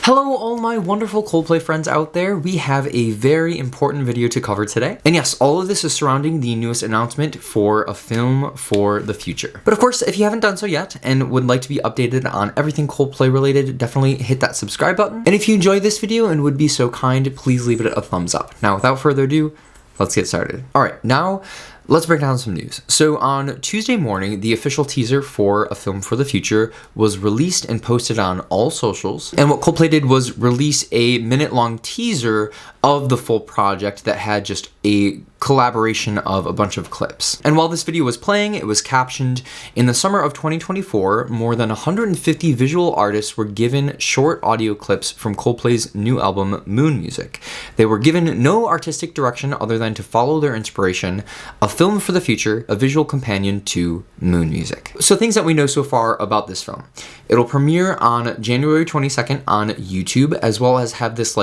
Hello all my wonderful Coldplay friends out there. We have a very important video to cover today. And yes, all of this is surrounding the newest announcement for a film for the future. But of course, if you haven't done so yet and would like to be updated on everything Coldplay related, definitely hit that subscribe button. And if you enjoyed this video and would be so kind, please leave it a thumbs up. Now, without further ado, let's get started. All right, now let's break down some news. So on Tuesday morning, the official teaser for A Film for the Future was released and posted on all socials. And what Coldplay did was release a minute-long teaser of the full project that had just a collaboration of a bunch of clips. And while this video was playing, it was captioned, "In the summer of 2024, more than 150 visual artists were given short audio clips from Coldplay's new album, Moon Music. They were given no artistic direction other than to follow their inspiration, a film for the future, a visual companion to Moon Music." So things that we know so far about this film. It'll premiere on January 22nd on YouTube, as well as have this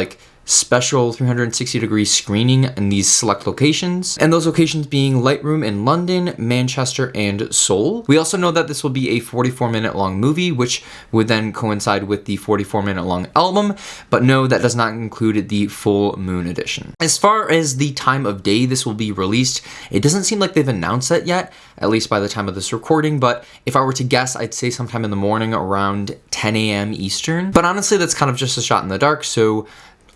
special 360-degree screening in these select locations, and those locations being Lightroom in London, Manchester, and Seoul. We also know that this will be a 44-minute long movie, which would then coincide with the 44-minute long album, but no, that does not include the full Moon edition. As far as the time of day this will be released, it doesn't seem like they've announced that yet, at least by the time of this recording, but if I were to guess, I'd say sometime in the morning around 10 a.m. Eastern. But honestly, that's kind of just a shot in the dark, so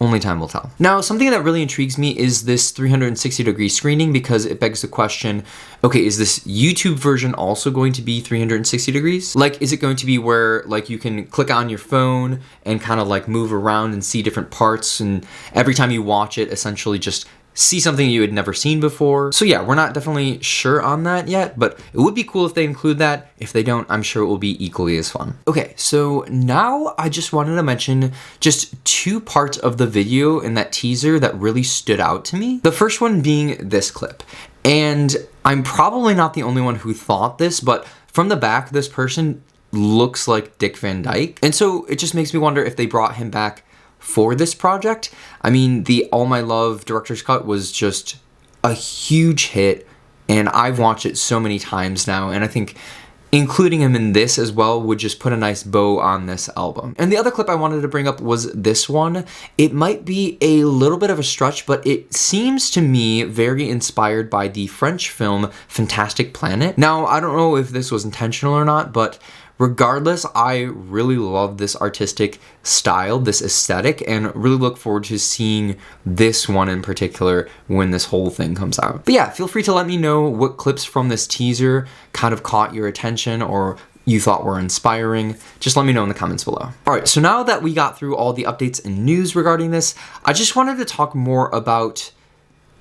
only time will tell. Now, something that really intrigues me is this 360-degree screening, because it begs the question, okay, is this YouTube version also going to be 360 degrees? Is it going to be where you can click on your phone and kind of move around and see different parts, and every time you watch it, essentially just see something you had never seen before? So yeah, we're not definitely sure on that yet, but it would be cool if they include that. If they don't, I'm sure it will be equally as fun. Okay, so now I just wanted to mention just two parts of the video in that teaser that really stood out to me. The first one being this clip. And I'm probably not the only one who thought this, but from the back, this person looks like Dick Van Dyke. And so it just makes me wonder if they brought him back for this project. I mean, the All My Love director's cut was just a huge hit, and I've watched it so many times now, and I think including him in this as well would just put a nice bow on this album. And the other clip I wanted to bring up was this one. It might be a little bit of a stretch, but it seems to me very inspired by the French film Fantastic Planet. Now, I don't know if this was intentional or not, but regardless, I really love this artistic style, this aesthetic, and really look forward to seeing this one in particular when this whole thing comes out. But yeah, feel free to let me know what clips from this teaser kind of caught your attention or you thought were inspiring. Just let me know in the comments below. All right, so now that we got through all the updates and news regarding this, I just wanted to talk more about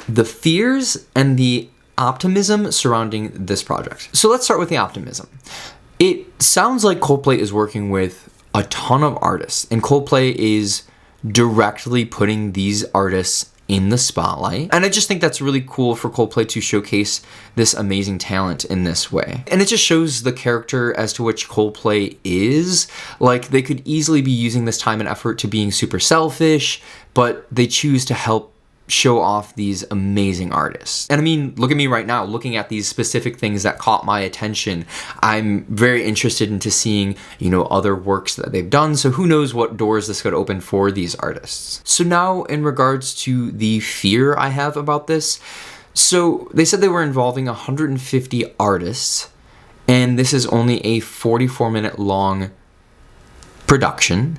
the fears and the optimism surrounding this project. So let's start with the optimism. It sounds like Coldplay is working with a ton of artists, and Coldplay is directly putting these artists in the spotlight. And I just think that's really cool for Coldplay to showcase this amazing talent in this way. And it just shows the character as to which Coldplay is. They could easily be using this time and effort to being super selfish, but they choose to help show off these amazing artists. And I mean, look at me right now, looking at these specific things that caught my attention. I'm very interested into seeing, other works that they've done. So who knows what doors this could open for these artists. So now in regards to the fear I have about this. So they said they were involving 150 artists, and this is only a 44-minute long production.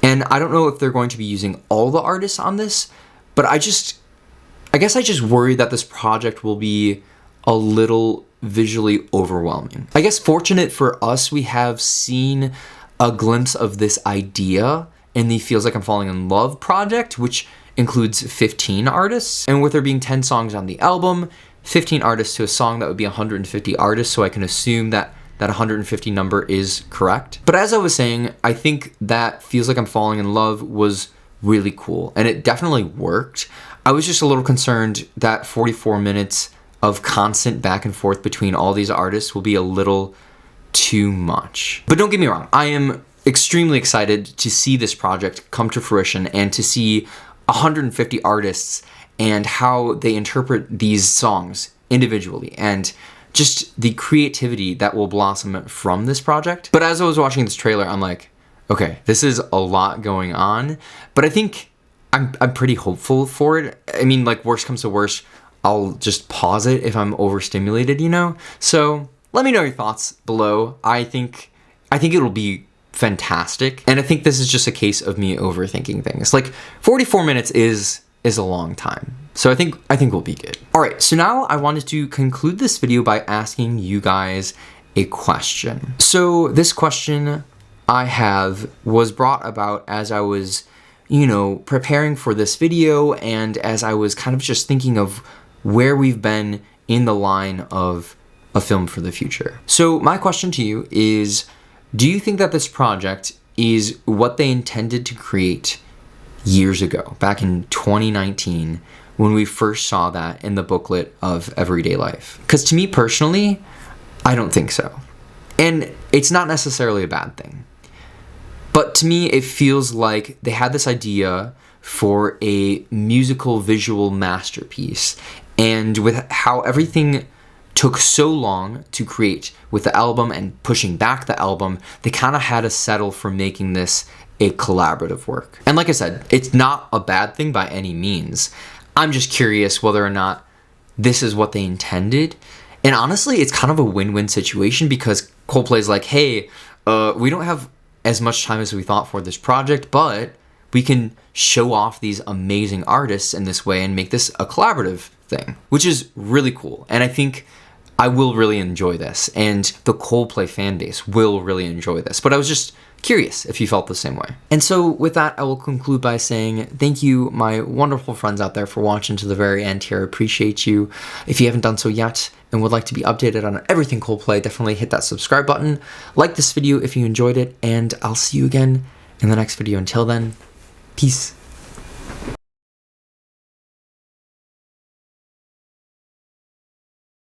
And I don't know if they're going to be using all the artists on this, but I guess I just worry that this project will be a little visually overwhelming. I guess fortunate for us, we have seen a glimpse of this idea in the Feels Like I'm Falling in Love project, which includes 15 artists. And with there being 10 songs on the album, 15 artists to a song, that would be 150 artists. So I can assume that 150 number is correct. But as I was saying, I think that Feels Like I'm Falling in Love was really cool, and it definitely worked. I was just a little concerned that 44 minutes of constant back and forth between all these artists will be a little too much. But don't get me wrong, I am extremely excited to see this project come to fruition and to see 150 artists and how they interpret these songs individually, and just the creativity that will blossom from this project. But as I was watching this trailer, I'm like, Okay, this is a lot going on, but I think I'm pretty hopeful for it. I mean, like, worst comes to worst, I'll just pause it if I'm overstimulated, you know? So let me know your thoughts below. I think it'll be fantastic, and I think this is just a case of me overthinking things. Like, 44 minutes is a long time, so I think we'll be good. All right, so now I wanted to conclude this video by asking you guys a question. So this question I have was brought about as I was, you know, preparing for this video, and as I was kind of just thinking of where we've been in the line of a film for the future. So my question to you is, do you think that this project is what they intended to create years ago, back in 2019, when we first saw that in the booklet of Everyday Life? Because to me personally, I don't think so. And it's not necessarily a bad thing. But to me, it feels like they had this idea for a musical visual masterpiece. And with how everything took so long to create with the album and pushing back the album, they kind of had to settle for making this a collaborative work. And like I said, it's not a bad thing by any means. I'm just curious whether or not this is what they intended. And honestly, it's kind of a win-win situation, because Coldplay's like, hey, we don't have as much time as we thought for this project, but we can show off these amazing artists in this way and make this a collaborative thing, which is really cool. And I think I will really enjoy this, and the Coldplay fan base will really enjoy this. But I was just curious if you felt the same way. And so with that, I will conclude by saying thank you, my wonderful friends out there, for watching to the very end here. I appreciate you. If you haven't done so yet and would like to be updated on everything Coldplay, definitely hit that subscribe button. Like this video if you enjoyed it, and I'll see you again in the next video. Until then, peace.